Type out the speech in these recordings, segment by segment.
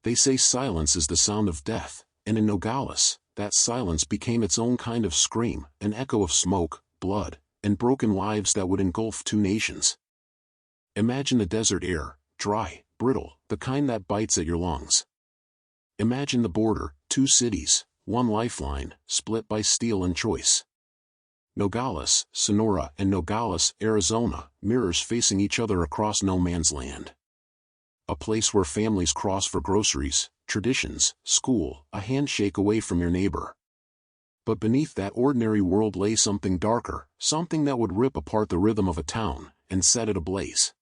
They say silence is the sound of death, and in Nogales, that silence became its own kind of scream, an echo of smoke, blood, and broken lives that would engulf two nations. Imagine the desert air, dry, brittle, the kind that bites at your lungs. Imagine the border, two cities, one lifeline, split by steel and choice. Nogales, Sonora, and Nogales, Arizona, mirrors facing each other across no man's land. A place where families cross for groceries, traditions, school, a handshake away from your neighbor. But beneath that ordinary world lay something darker, something that would rip apart the rhythm of a town, and set it ablaze.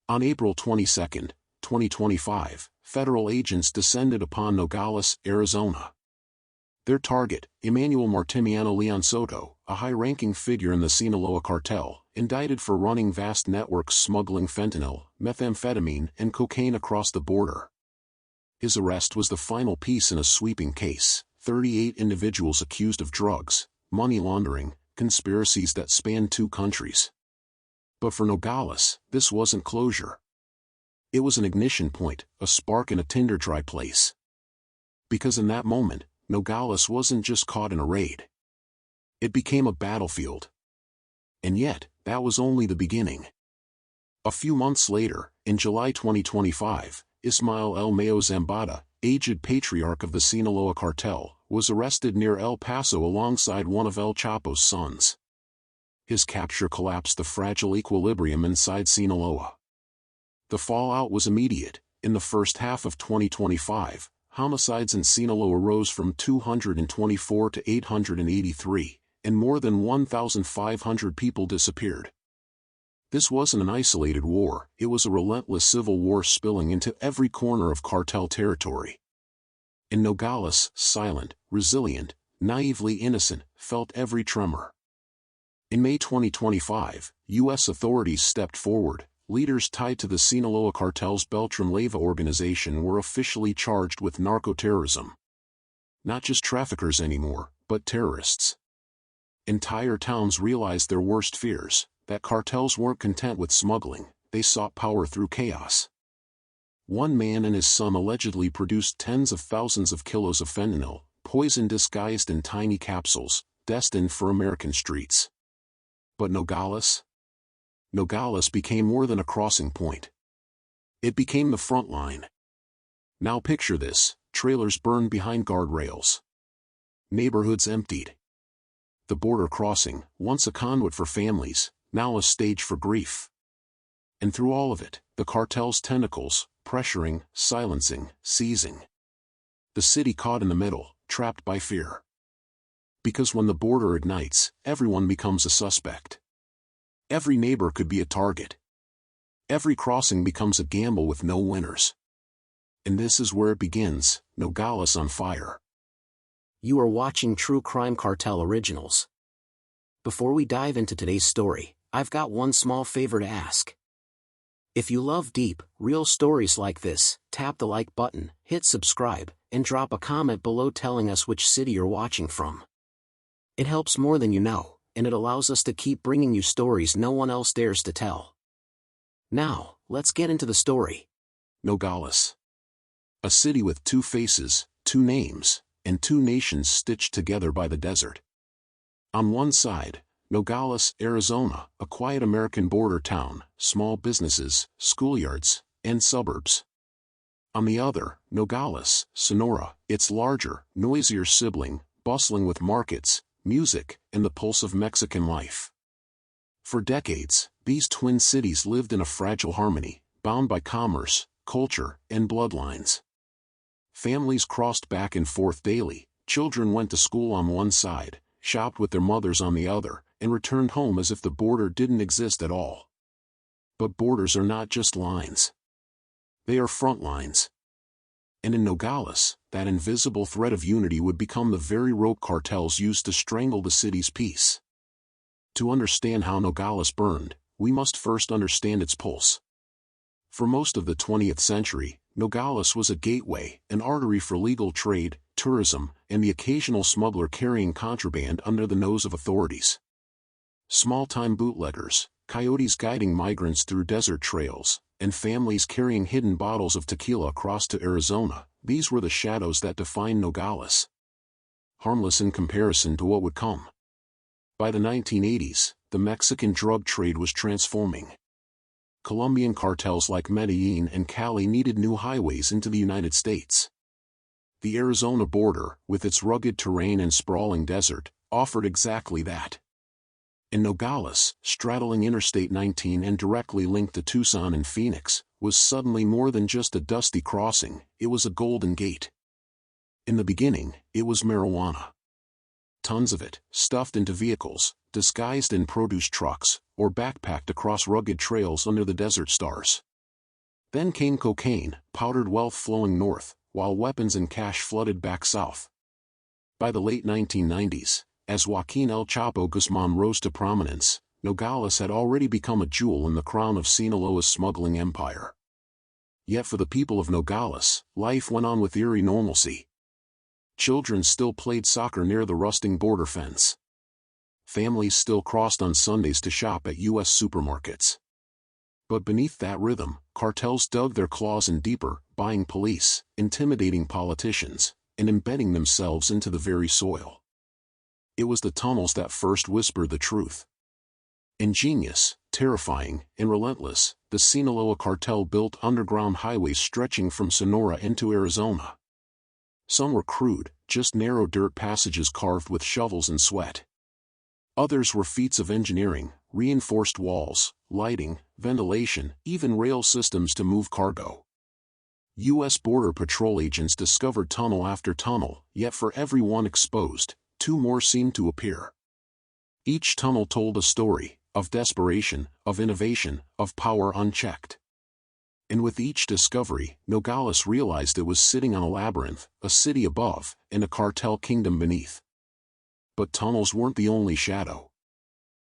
On April 22, 2025, federal agents descended upon Nogales, Arizona. Their target, Emmanuel Martimiano Leon Soto, a high-ranking figure in the Sinaloa Cartel, indicted for running vast networks smuggling fentanyl, methamphetamine, and cocaine across the border. His arrest was the final piece in a sweeping case, 38 individuals accused of drugs, money laundering, conspiracies that spanned two countries. But for Nogales, this wasn't closure. It was an ignition point, a spark in a tinder-dry place. Because in that moment, Nogales wasn't just caught in a raid. It became a battlefield. And yet, that was only the beginning. A few months later, in July 2025, Ismael El Mayo Zambada, aged patriarch of the Sinaloa Cartel, was arrested near El Paso alongside one of El Chapo's sons. His capture collapsed the fragile equilibrium inside Sinaloa. The fallout was immediate. In the first half of 2025, homicides in Sinaloa rose from 224 to 883, and more than 1,500 people disappeared. This wasn't an isolated war, it was a relentless civil war spilling into every corner of cartel territory. In Nogales, silent, resilient, naively innocent, felt every tremor. In May 2025, U.S. authorities stepped forward. Leaders tied to the Sinaloa Cartel's Beltran-Leyva organization were officially charged with narco-terrorism. Not just traffickers anymore, but terrorists. Entire towns realized their worst fears, that cartels weren't content with smuggling, they sought power through chaos. One man and his son allegedly produced tens of thousands of kilos of fentanyl, poison disguised in tiny capsules, destined for American streets. But Nogales? Nogales became more than a crossing point. It became the front line. Now picture this, trailers burned behind guardrails. Neighborhoods emptied. The border crossing, once a conduit for families, now a stage for grief. And through all of it, the cartel's tentacles, pressuring, silencing, seizing. The city caught in the middle, trapped by fear. Because when the border ignites, everyone becomes a suspect. Every neighbor could be a target. Every crossing becomes a gamble with no winners. And this is where it begins, Nogales on fire. You are watching True Crime Cartel Originals. Before we dive into today's story, I've got one small favor to ask. If you love deep, real stories like this, tap the like button, hit subscribe, and drop a comment below telling us which city you're watching from. It helps more than you know, and it allows us to keep bringing you stories no one else dares to tell. Now, let's get into the story. Nogales. A city with two faces, two names, and two nations stitched together by the desert. On one side, Nogales, Arizona, a quiet American border town, small businesses, schoolyards, and suburbs. On the other, Nogales, Sonora, its larger, noisier sibling, bustling with markets, music, and the pulse of Mexican life. For decades, these twin cities lived in a fragile harmony, bound by commerce, culture, and bloodlines. Families crossed back and forth daily, children went to school on one side, shopped with their mothers on the other, and returned home as if the border didn't exist at all. But borders are not just lines. They are front lines. And in Nogales, that invisible thread of unity would become the very rope cartels used to strangle the city's peace. To understand how Nogales burned, we must first understand its pulse. For most of the 20th century, Nogales was a gateway, an artery for legal trade, tourism, and the occasional smuggler carrying contraband under the nose of authorities. Small-time bootleggers, coyotes guiding migrants through desert trails, and families carrying hidden bottles of tequila across to Arizona. These were the shadows that defined Nogales. Harmless in comparison to what would come. By the 1980s, the Mexican drug trade was transforming. Colombian cartels like Medellin and Cali needed new highways into the United States. The Arizona border, with its rugged terrain and sprawling desert, offered exactly that. In Nogales, straddling Interstate 19 and directly linked to Tucson and Phoenix, was suddenly more than just a dusty crossing, it was a golden gate. In the beginning, it was marijuana. Tons of it, stuffed into vehicles, disguised in produce trucks, or backpacked across rugged trails under the desert stars. Then came cocaine, powdered wealth flowing north, while weapons and cash flooded back south. By the late 1990s, as Joaquin El Chapo Guzman rose to prominence, Nogales had already become a jewel in the crown of Sinaloa's smuggling empire. Yet for the people of Nogales, life went on with eerie normalcy. Children still played soccer near the rusting border fence. Families still crossed on Sundays to shop at U.S. supermarkets. But beneath that rhythm, cartels dug their claws in deeper, buying police, intimidating politicians, and embedding themselves into the very soil. It was the tunnels that first whispered the truth. Ingenious, terrifying, and relentless, the Sinaloa Cartel built underground highways stretching from Sonora into Arizona. Some were crude, just narrow dirt passages carved with shovels and sweat. Others were feats of engineering, reinforced walls, lighting, ventilation, even rail systems to move cargo. U.S. Border Patrol agents discovered tunnel after tunnel, yet for every one exposed, two more seemed to appear. Each tunnel told a story, of desperation, of innovation, of power unchecked. And with each discovery, Nogales realized it was sitting on a labyrinth, a city above, and a cartel kingdom beneath. But tunnels weren't the only shadow.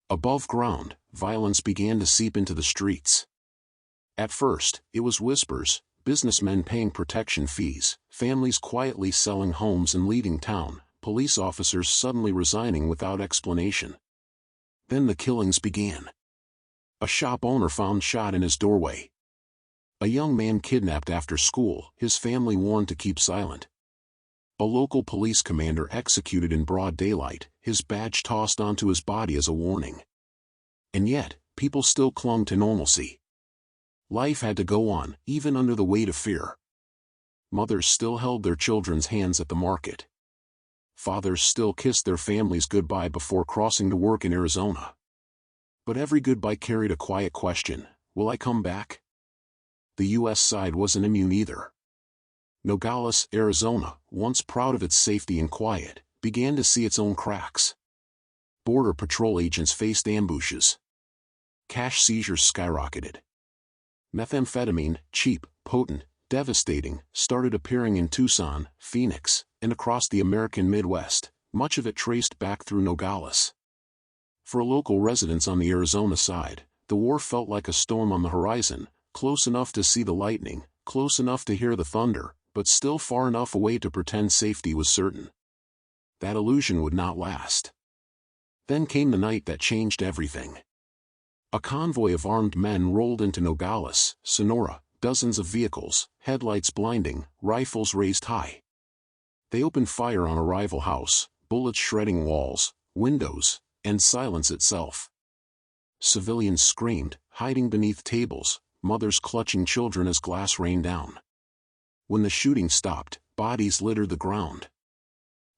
Above ground, violence began to seep into the streets. At first, it was whispers, businessmen paying protection fees, families quietly selling homes and leaving town, police officers suddenly resigning without explanation. Then the killings began. A shop owner found shot in his doorway. A young man kidnapped after school, his family warned to keep silent. A local police commander executed in broad daylight, his badge tossed onto his body as a warning. And yet, people still clung to normalcy. Life had to go on, even under the weight of fear. Mothers still held their children's hands at the market. Fathers still kissed their families goodbye before crossing to work in Arizona. But every goodbye carried a quiet question: will I come back? The U.S. side wasn't immune either. Nogales, Arizona, once proud of its safety and quiet, began to see its own cracks. Border Patrol agents faced ambushes. Cash seizures skyrocketed. Methamphetamine, cheap, potent, devastating, started appearing in Tucson, Phoenix, and across the American Midwest, much of it traced back through Nogales. For local residents on the Arizona side, the war felt like a storm on the horizon, close enough to see the lightning, close enough to hear the thunder, but still far enough away to pretend safety was certain. That illusion would not last. Then came the night that changed everything. A convoy of armed men rolled into Nogales, Sonora, dozens of vehicles, headlights blinding, rifles raised high. They opened fire on a rival house, bullets shredding walls, windows, and silence itself. Civilians screamed, hiding beneath tables, mothers clutching children as glass rained down. When the shooting stopped, bodies littered the ground.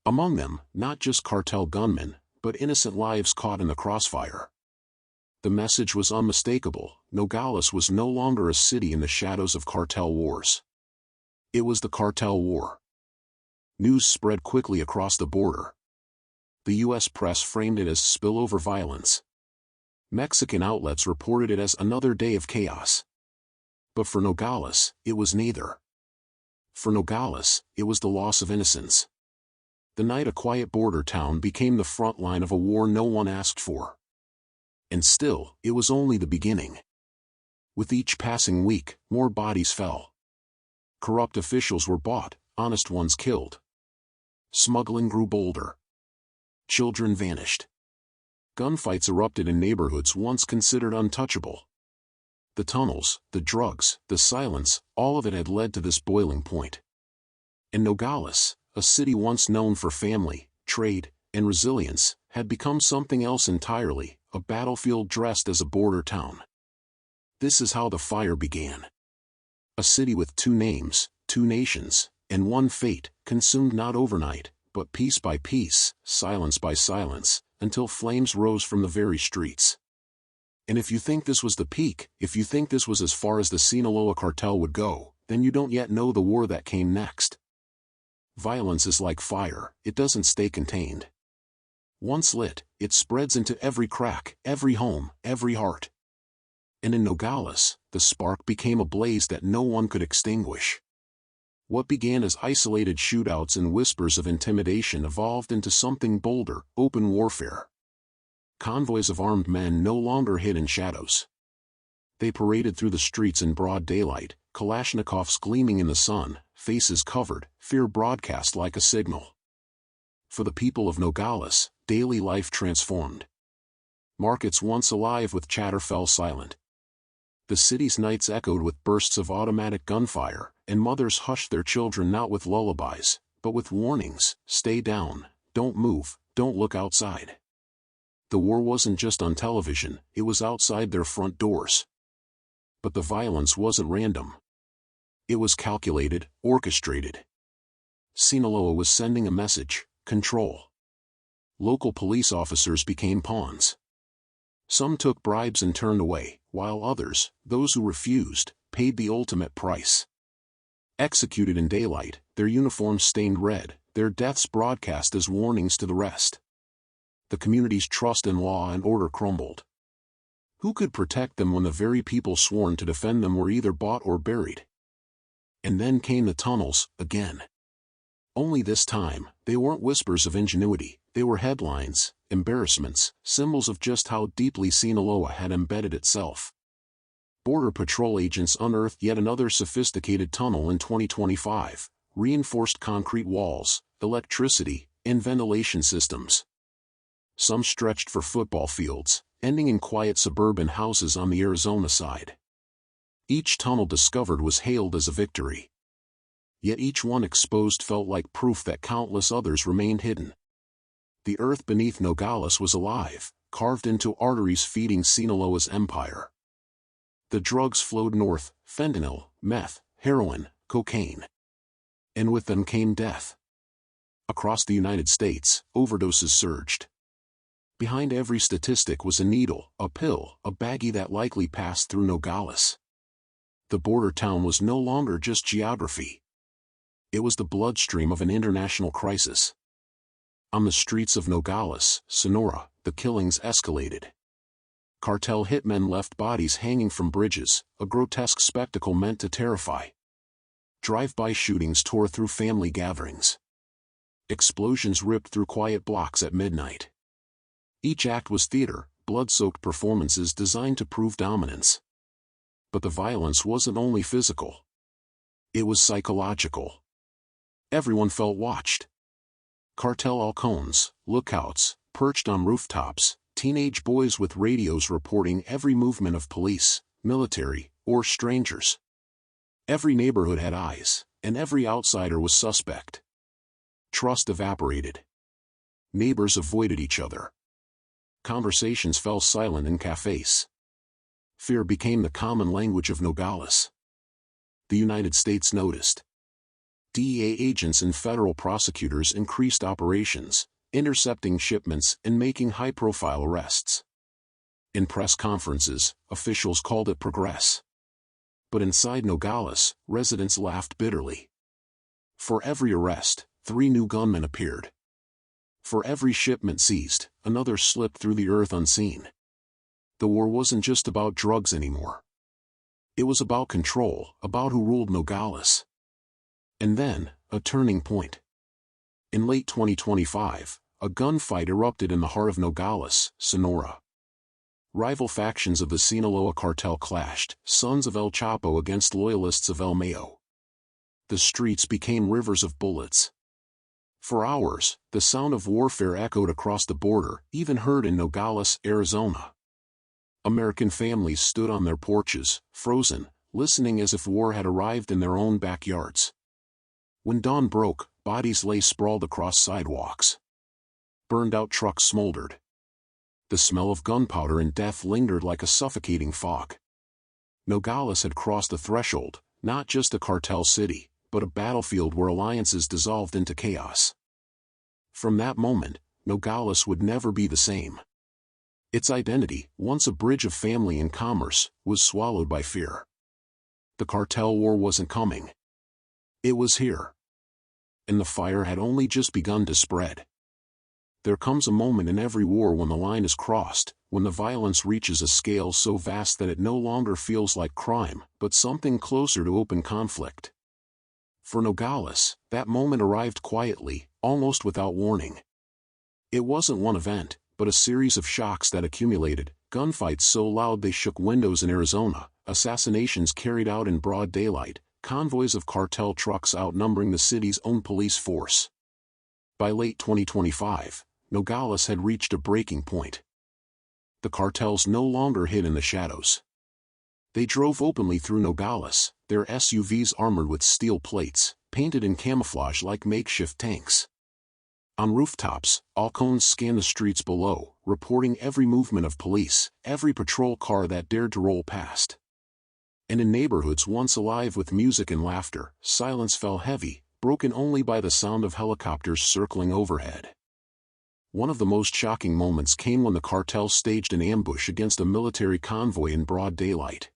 Among them, not just cartel gunmen, but innocent lives caught in the crossfire. The message was unmistakable: Nogales was no longer a city in the shadows of cartel wars. It was the cartel war. News spread quickly across the border. The U.S. press framed it as spillover violence. Mexican outlets reported it as another day of chaos. But for Nogales, it was neither. For Nogales, it was the loss of innocence. The night a quiet border town became the front line of a war no one asked for. And still, it was only the beginning. With each passing week, more bodies fell. Corrupt officials were bought, honest ones killed. Smuggling grew bolder. Children vanished. Gunfights erupted in neighborhoods once considered untouchable. The tunnels, the drugs, the silence, all of it had led to this boiling point. And Nogales, a city once known for family, trade, and resilience, had become something else entirely, a battlefield dressed as a border town. This is how the fire began. A city with two names, two nations, and one fate, consumed not overnight, but piece by piece, silence by silence, until flames rose from the very streets. And if you think this was the peak, if you think this was as far as the Sinaloa Cartel would go, then you don't yet know the war that came next. Violence is like fire, it doesn't stay contained. Once lit, it spreads into every crack, every home, every heart. And in Nogales, the spark became a blaze that no one could extinguish. What began as isolated shootouts and whispers of intimidation evolved into something bolder, open warfare. Convoys of armed men no longer hid in shadows. They paraded through the streets in broad daylight, Kalashnikovs gleaming in the sun, faces covered, fear broadcast like a signal. For the people of Nogales, daily life transformed. Markets once alive with chatter fell silent. The city's nights echoed with bursts of automatic gunfire, and mothers hushed their children not with lullabies, but with warnings: stay down, don't move, don't look outside. The war wasn't just on television, it was outside their front doors. But the violence wasn't random. It was calculated, orchestrated. Sinaloa was sending a message: control. Local police officers became pawns. Some took bribes and turned away, while others, those who refused, paid the ultimate price. Executed in daylight, their uniforms stained red, their deaths broadcast as warnings to the rest. The community's trust in law and order crumbled. Who could protect them when the very people sworn to defend them were either bought or buried? And then came the tunnels, again. Only this time, they weren't whispers of ingenuity, they were headlines, embarrassments, symbols of just how deeply Sinaloa had embedded itself. Border Patrol agents unearthed yet another sophisticated tunnel in 2025, reinforced concrete walls, electricity, and ventilation systems. Some stretched for football fields, ending in quiet suburban houses on the Arizona side. Each tunnel discovered was hailed as a victory. Yet each one exposed felt like proof that countless others remained hidden. The earth beneath Nogales was alive, carved into arteries feeding Sinaloa's empire. The drugs flowed north: fentanyl, meth, heroin, cocaine. And with them came death. Across the United States, overdoses surged. Behind every statistic was a needle, a pill, a baggie that likely passed through Nogales. The border town was no longer just geography. It was the bloodstream of an international crisis. On the streets of Nogales, Sonora, the killings escalated. Cartel hitmen left bodies hanging from bridges, a grotesque spectacle meant to terrify. Drive-by shootings tore through family gatherings. Explosions ripped through quiet blocks at midnight. Each act was theater, blood-soaked performances designed to prove dominance. But the violence wasn't only physical. It was psychological. Everyone felt watched. Cartel halcones, lookouts, perched on rooftops, teenage boys with radios reporting every movement of police, military, or strangers. Every neighborhood had eyes, and every outsider was suspect. Trust evaporated. Neighbors avoided each other. Conversations fell silent in cafes. Fear became the common language of Nogales. The United States noticed. DEA agents and federal prosecutors increased operations, intercepting shipments and making high-profile arrests. In press conferences, officials called it progress. But inside Nogales, residents laughed bitterly. For every arrest, 3 new gunmen appeared. For every shipment seized, another slipped through the earth unseen. The war wasn't just about drugs anymore. It was about control, about who ruled Nogales. And then, a turning point. In late 2025, a gunfight erupted in the heart of Nogales, Sonora. Rival factions of the Sinaloa Cartel clashed, sons of El Chapo against loyalists of El Mayo. The streets became rivers of bullets. For hours, the sound of warfare echoed across the border, even heard in Nogales, Arizona. American families stood on their porches, frozen, listening as if war had arrived in their own backyards. When dawn broke, bodies lay sprawled across sidewalks. Burned-out trucks smoldered. The smell of gunpowder and death lingered like a suffocating fog. Nogales had crossed the threshold, not just a cartel city, but a battlefield where alliances dissolved into chaos. From that moment, Nogales would never be the same. Its identity, once a bridge of family and commerce, was swallowed by fear. The cartel war wasn't coming. It was here. And the fire had only just begun to spread. There comes a moment in every war when the line is crossed, when the violence reaches a scale so vast that it no longer feels like crime, but something closer to open conflict. For Nogales, that moment arrived quietly, almost without warning. It wasn't one event, but a series of shocks that accumulated, gunfights so loud they shook windows in Arizona, assassinations carried out in broad daylight, convoys of cartel trucks outnumbering the city's own police force. By late 2025, Nogales had reached a breaking point. The cartels no longer hid in the shadows. They drove openly through Nogales, their SUVs armored with steel plates, painted in camouflage like makeshift tanks. On rooftops, Alcones scanned the streets below, reporting every movement of police, every patrol car that dared to roll past. And in neighborhoods once alive with music and laughter, silence fell heavy, broken only by the sound of helicopters circling overhead. One of the most shocking moments came when the cartel staged an ambush against a military convoy in broad daylight.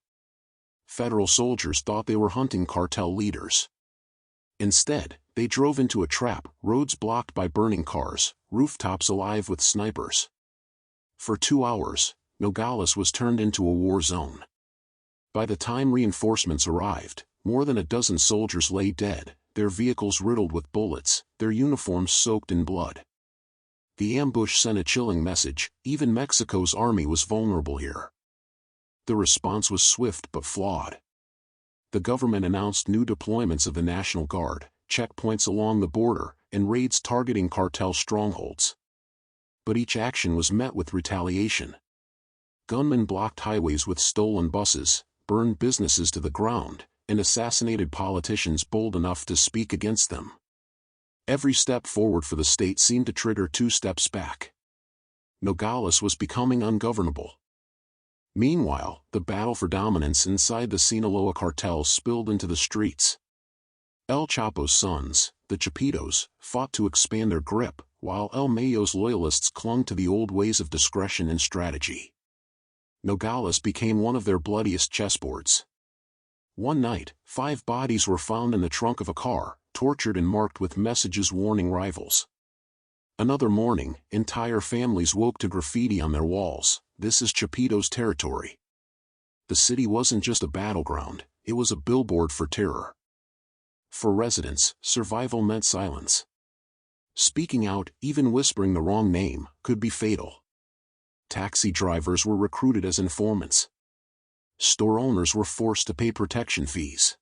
Federal soldiers thought they were hunting cartel leaders. Instead, they drove into a trap, roads blocked by burning cars, rooftops alive with snipers. For 2 hours, Nogales was turned into a war zone. By the time reinforcements arrived, more than a dozen soldiers lay dead, their vehicles riddled with bullets, their uniforms soaked in blood. The ambush sent a chilling message: even Mexico's army was vulnerable here. The response was swift but flawed. The government announced new deployments of the National Guard, checkpoints along the border, and raids targeting cartel strongholds. But each action was met with retaliation. Gunmen blocked highways with stolen buses, burned businesses to the ground, and assassinated politicians bold enough to speak against them. Every step forward for the state seemed to trigger 2 steps back. Nogales was becoming ungovernable. Meanwhile, the battle for dominance inside the Sinaloa Cartel spilled into the streets. El Chapo's sons, the Chapitos, fought to expand their grip, while El Mayo's loyalists clung to the old ways of discretion and strategy. Nogales became one of their bloodiest chessboards. One night, 5 bodies were found in the trunk of a car, tortured and marked with messages warning rivals. Another morning, entire families woke to graffiti on their walls: "This is Chapito's territory." The city wasn't just a battleground, it was a billboard for terror. For residents, survival meant silence. Speaking out, even whispering the wrong name, could be fatal. Taxi drivers were recruited as informants. Store owners were forced to pay protection fees.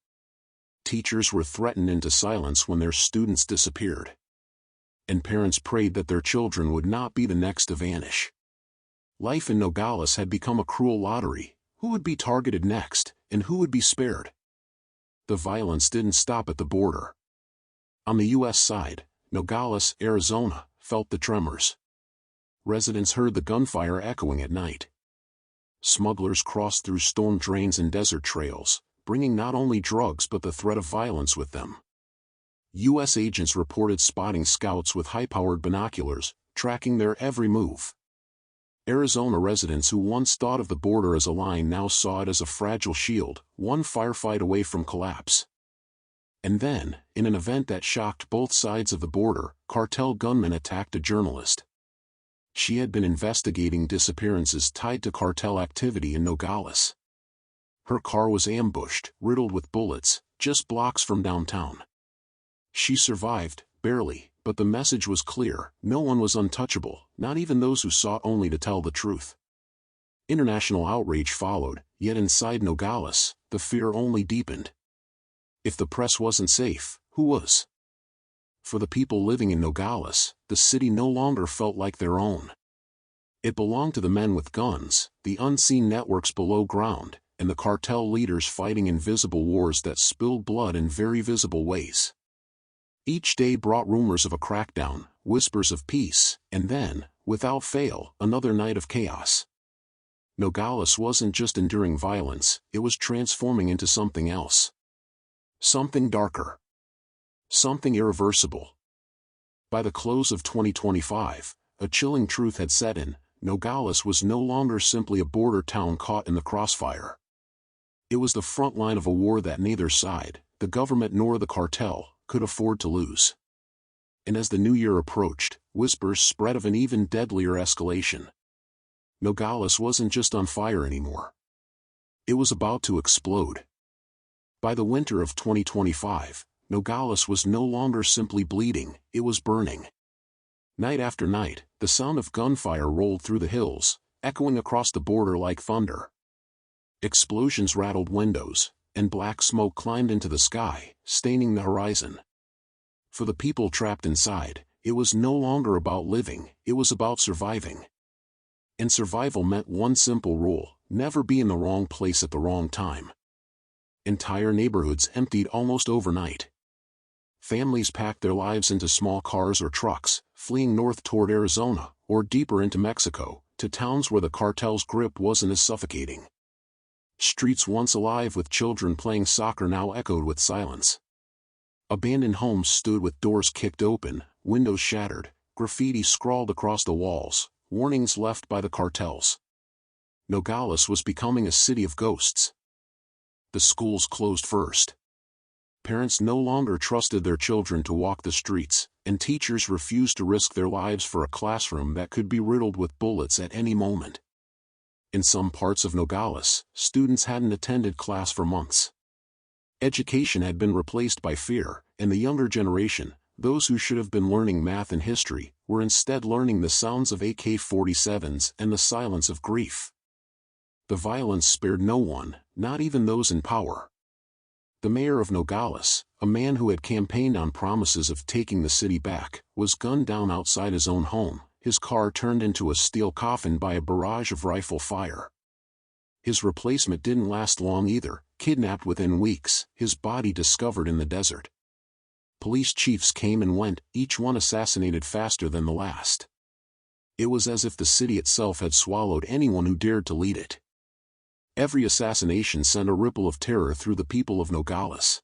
Teachers were threatened into silence when their students disappeared. And parents prayed that their children would not be the next to vanish. Life in Nogales had become a cruel lottery: who would be targeted next, and who would be spared? The violence didn't stop at the border. On the U.S. side, Nogales, Arizona, felt the tremors. Residents heard the gunfire echoing at night. Smugglers crossed through storm drains and desert trails, bringing not only drugs but the threat of violence with them. U.S. agents reported spotting scouts with high-powered binoculars, tracking their every move. Arizona residents who once thought of the border as a line now saw it as a fragile shield, one firefight away from collapse. And then, in an event that shocked both sides of the border, cartel gunmen attacked a journalist. She had been investigating disappearances tied to cartel activity in Nogales. Her car was ambushed, riddled with bullets, just blocks from downtown. She survived, barely, but the message was clear: no one was untouchable, not even those who sought only to tell the truth. International outrage followed, yet inside Nogales, the fear only deepened. If the press wasn't safe, who was? For the people living in Nogales, the city no longer felt like their own. It belonged to the men with guns, the unseen networks below ground, and the cartel leaders fighting invisible wars that spilled blood in very visible ways. Each day brought rumors of a crackdown, whispers of peace, and then, without fail, another night of chaos. Nogales wasn't just enduring violence, it was transforming into something else. Something darker. Something irreversible. By the close of 2025, a chilling truth had set in. Nogales was no longer simply a border town caught in the crossfire. It was the front line of a war that neither side, the government nor the cartel, could afford to lose. And as the new year approached, whispers spread of an even deadlier escalation. Nogales wasn't just on fire anymore. It was about to explode. By the winter of 2025, Nogales was no longer simply bleeding, it was burning. Night after night, the sound of gunfire rolled through the hills, echoing across the border like thunder. Explosions rattled windows, and black smoke climbed into the sky, staining the horizon. For the people trapped inside, it was no longer about living, it was about surviving. And survival meant one simple rule: never be in the wrong place at the wrong time. Entire neighborhoods emptied almost overnight. Families packed their lives into small cars or trucks, fleeing north toward Arizona, or deeper into Mexico, to towns where the cartel's grip wasn't as suffocating. Streets once alive with children playing soccer now echoed with silence. Abandoned homes stood with doors kicked open, windows shattered, graffiti scrawled across the walls, warnings left by the cartels. Nogales was becoming a city of ghosts. The schools closed first. Parents no longer trusted their children to walk the streets, and teachers refused to risk their lives for a classroom that could be riddled with bullets at any moment. In some parts of Nogales, students hadn't attended class for months. Education had been replaced by fear, and the younger generation, those who should have been learning math and history, were instead learning the sounds of AK-47s and the silence of grief. The violence spared no one, not even those in power. The mayor of Nogales, a man who had campaigned on promises of taking the city back, was gunned down outside his own home, his car turned into a steel coffin by a barrage of rifle fire. His replacement didn't last long either, kidnapped within weeks, his body discovered in the desert. Police chiefs came and went, each one assassinated faster than the last. It was as if the city itself had swallowed anyone who dared to lead it. Every assassination sent a ripple of terror through the people of Nogales.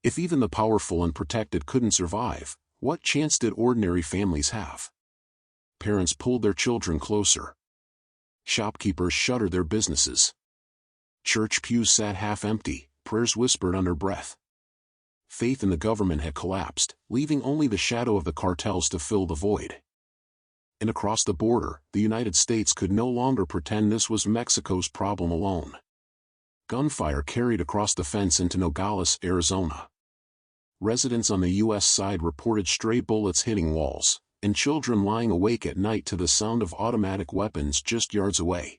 If even the powerful and protected couldn't survive, what chance did ordinary families have? Parents pulled their children closer. Shopkeepers shuttered their businesses. Church pews sat half empty, prayers whispered under breath. Faith in the government had collapsed, leaving only the shadow of the cartels to fill the void. And across the border, the United States could no longer pretend this was Mexico's problem alone. Gunfire carried across the fence into Nogales, Arizona. Residents on the U.S. side reported stray bullets hitting walls, and children lying awake at night to the sound of automatic weapons just yards away.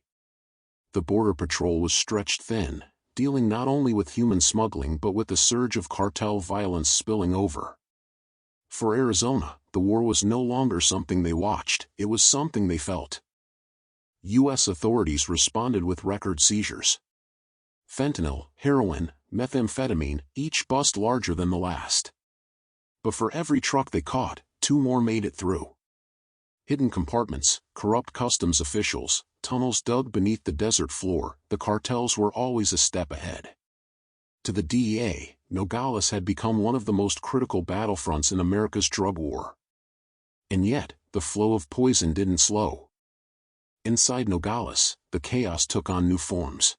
The Border Patrol was stretched thin, dealing not only with human smuggling but with the surge of cartel violence spilling over. For Arizona, the war was no longer something they watched, it was something they felt. U.S. authorities responded with record seizures. Fentanyl, heroin, methamphetamine, each bust larger than the last. But for every truck they caught, 2 more made it through. Hidden compartments, corrupt customs officials, tunnels dug beneath the desert floor, the cartels were always a step ahead. To the DEA, Nogales had become one of the most critical battlefronts in America's drug war. And yet, the flow of poison didn't slow. Inside Nogales, the chaos took on new forms.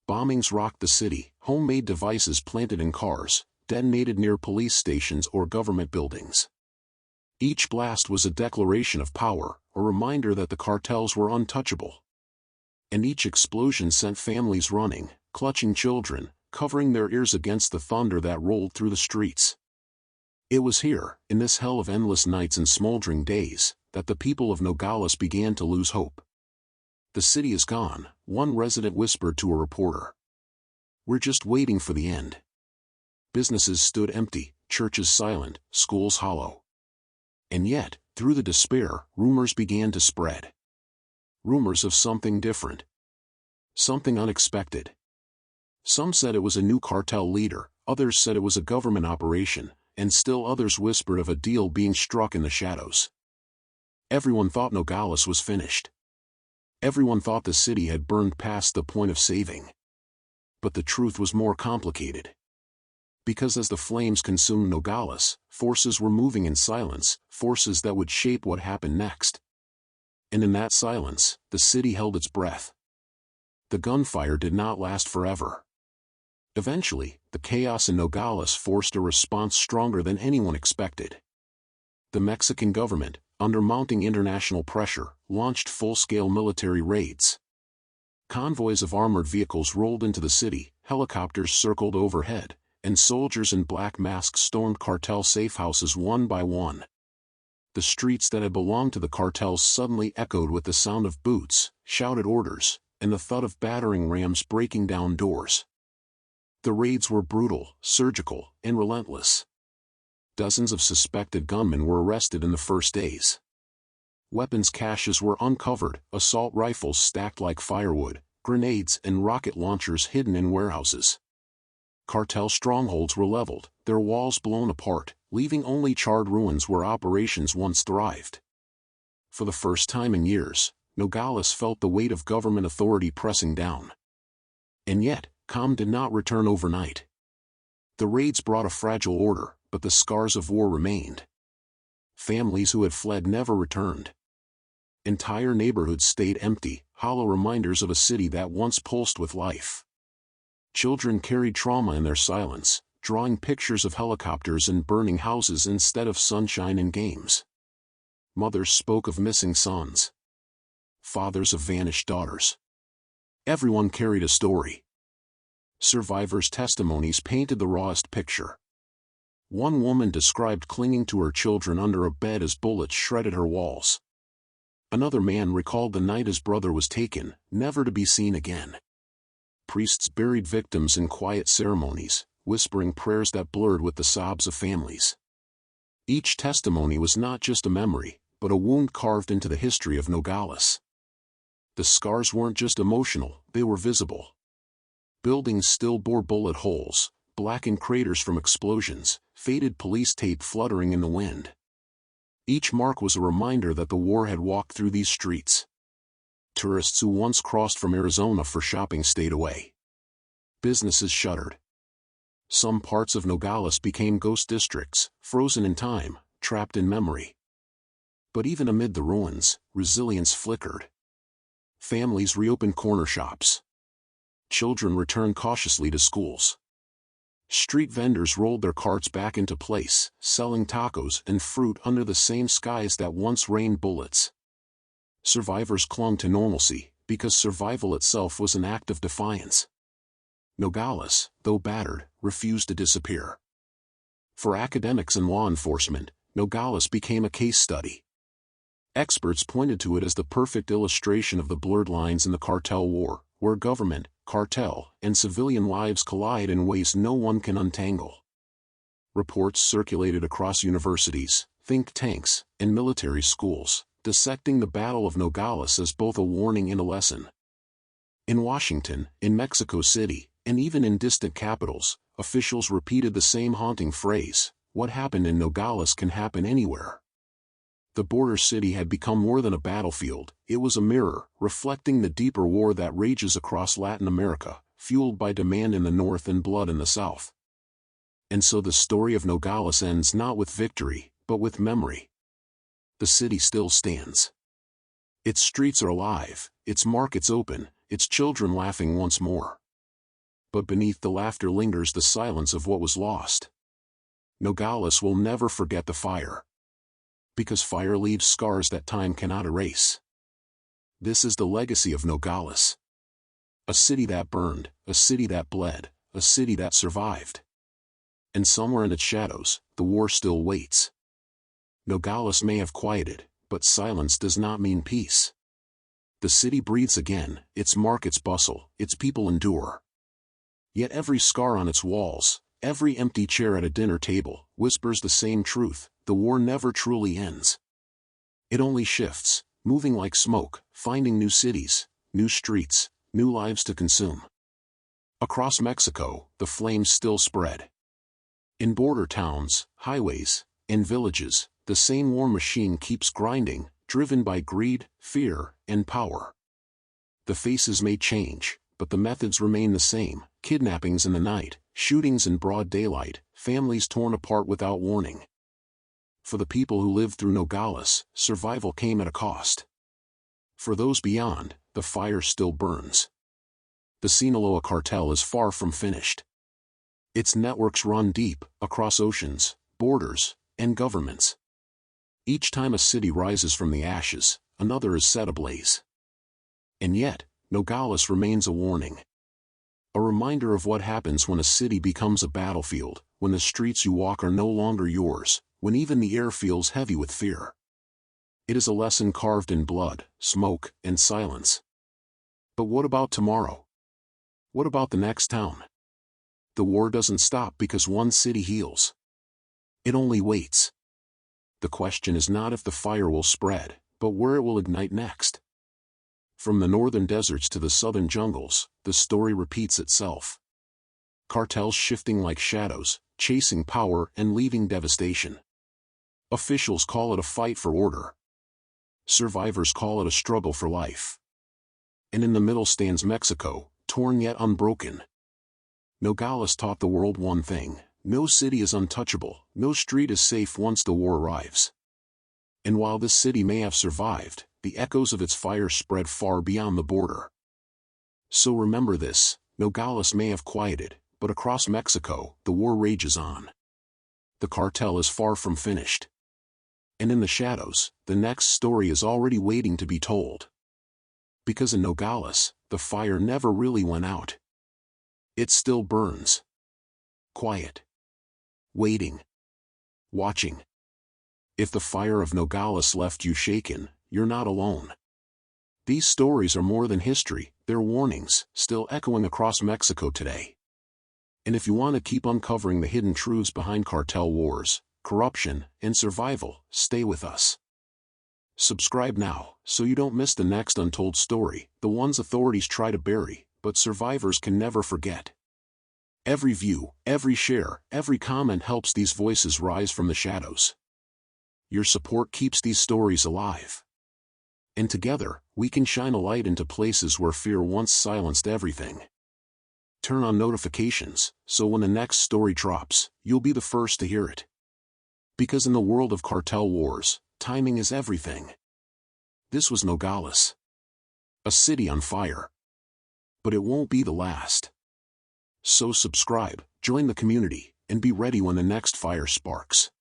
Bombings rocked the city, homemade devices planted in cars, detonated near police stations or government buildings. Each blast was a declaration of power, a reminder that the cartels were untouchable. And each explosion sent families running, clutching children, covering their ears against the thunder that rolled through the streets. It was here, in this hell of endless nights and smoldering days, that the people of Nogales began to lose hope. "The city is gone," one resident whispered to a reporter. "We're just waiting for the end." Businesses stood empty, churches silent, schools hollow. And yet, through the despair, rumors began to spread. Rumors of something different. Something unexpected. Some said it was a new cartel leader, others said it was a government operation, and still others whispered of a deal being struck in the shadows. Everyone thought Nogales was finished. Everyone thought the city had burned past the point of saving. But the truth was more complicated. Because as the flames consumed Nogales, forces were moving in silence, forces that would shape what happened next. And in that silence, the city held its breath. The gunfire did not last forever. Eventually, the chaos in Nogales forced a response stronger than anyone expected. The Mexican government, under mounting international pressure, launched full-scale military raids. Convoys of armored vehicles rolled into the city, helicopters circled overhead, and soldiers in black masks stormed cartel safehouses one by one. The streets that had belonged to the cartels suddenly echoed with the sound of boots, shouted orders, and the thud of battering rams breaking down doors. The raids were brutal, surgical, and relentless. Dozens of suspected gunmen were arrested in the first days. Weapons caches were uncovered, assault rifles stacked like firewood, grenades and rocket launchers hidden in warehouses. Cartel strongholds were leveled, their walls blown apart, leaving only charred ruins where operations once thrived. For the first time in years, Nogales felt the weight of government authority pressing down. And yet, calm did not return overnight. The raids brought a fragile order, but the scars of war remained. Families who had fled never returned. Entire neighborhoods stayed empty, hollow reminders of a city that once pulsed with life. Children carried trauma in their silence, drawing pictures of helicopters and burning houses instead of sunshine and games. Mothers spoke of missing sons. Fathers of vanished daughters. Everyone carried a story. Survivors' testimonies painted the rawest picture. One woman described clinging to her children under a bed as bullets shredded her walls. Another man recalled the night his brother was taken, never to be seen again. Priests buried victims in quiet ceremonies, whispering prayers that blurred with the sobs of families. Each testimony was not just a memory, but a wound carved into the history of Nogales. The scars weren't just emotional, they were visible. Buildings still bore bullet holes, blackened craters from explosions, faded police tape fluttering in the wind. Each mark was a reminder that the war had walked through these streets. Tourists who once crossed from Arizona for shopping stayed away. Businesses shuttered. Some parts of Nogales became ghost districts, frozen in time, trapped in memory. But even amid the ruins, resilience flickered. Families reopened corner shops. Children returned cautiously to schools. Street vendors rolled their carts back into place, selling tacos and fruit under the same skies that once rained bullets. Survivors clung to normalcy, because survival itself was an act of defiance. Nogales, though battered, refused to disappear. For academics and law enforcement, Nogales became a case study. Experts pointed to it as the perfect illustration of the blurred lines in the cartel war, where government, cartel, and civilian lives collide in ways no one can untangle. Reports circulated across universities, think tanks, and military schools, dissecting the Battle of Nogales as both a warning and a lesson. In Washington, in Mexico City, and even in distant capitals, officials repeated the same haunting phrase: what happened in Nogales can happen anywhere. The border city had become more than a battlefield, it was a mirror, reflecting the deeper war that rages across Latin America, fueled by demand in the north and blood in the south. And so the story of Nogales ends not with victory, but with memory. The city still stands. Its streets are alive, its markets open, its children laughing once more. But beneath the laughter lingers the silence of what was lost. Nogales will never forget the fire. Because fire leaves scars that time cannot erase. This is the legacy of Nogales. A city that burned, a city that bled, a city that survived. And somewhere in its shadows, the war still waits. Nogales may have quieted, but silence does not mean peace. The city breathes again, its markets bustle, its people endure. Yet every scar on its walls, every empty chair at a dinner table, whispers the same truth: the war never truly ends. It only shifts, moving like smoke, finding new cities, new streets, new lives to consume. Across Mexico, the flames still spread. In border towns, highways, and villages, the same war machine keeps grinding, driven by greed, fear, and power. The faces may change, but the methods remain the same: kidnappings in the night, shootings in broad daylight, families torn apart without warning. For the people who lived through Nogales, survival came at a cost. For those beyond, the fire still burns. The Sinaloa Cartel is far from finished. Its networks run deep, across oceans, borders, and governments. Each time a city rises from the ashes, another is set ablaze. And yet, Nogales remains a warning. A reminder of what happens when a city becomes a battlefield, when the streets you walk are no longer yours, when even the air feels heavy with fear. It is a lesson carved in blood, smoke, and silence. But what about tomorrow? What about the next town? The war doesn't stop because one city heals. It only waits. The question is not if the fire will spread, but where it will ignite next. From the northern deserts to the southern jungles, the story repeats itself. Cartels shifting like shadows, chasing power and leaving devastation. Officials call it a fight for order. Survivors call it a struggle for life. And in the middle stands Mexico, torn yet unbroken. Nogales taught the world one thing: no city is untouchable, no street is safe once the war arrives. And while this city may have survived, the echoes of its fire spread far beyond the border. So remember this: Nogales may have quieted, but across Mexico, the war rages on. The cartel is far from finished. And in the shadows, the next story is already waiting to be told. Because in Nogales, the fire never really went out. It still burns. Quiet. Waiting. Watching. If the fire of Nogales left you shaken, you're not alone. These stories are more than history, they're warnings, still echoing across Mexico today. And if you want to keep uncovering the hidden truths behind cartel wars, corruption, and survival, stay with us. Subscribe now, so you don't miss the next untold story, the ones authorities try to bury, but survivors can never forget. Every view, every share, every comment helps these voices rise from the shadows. Your support keeps these stories alive. And together, we can shine a light into places where fear once silenced everything. Turn on notifications, so when the next story drops, you'll be the first to hear it. Because in the world of cartel wars, timing is everything. This was Nogales. A city on fire. But it won't be the last. So subscribe, join the community, and be ready when the next fire sparks.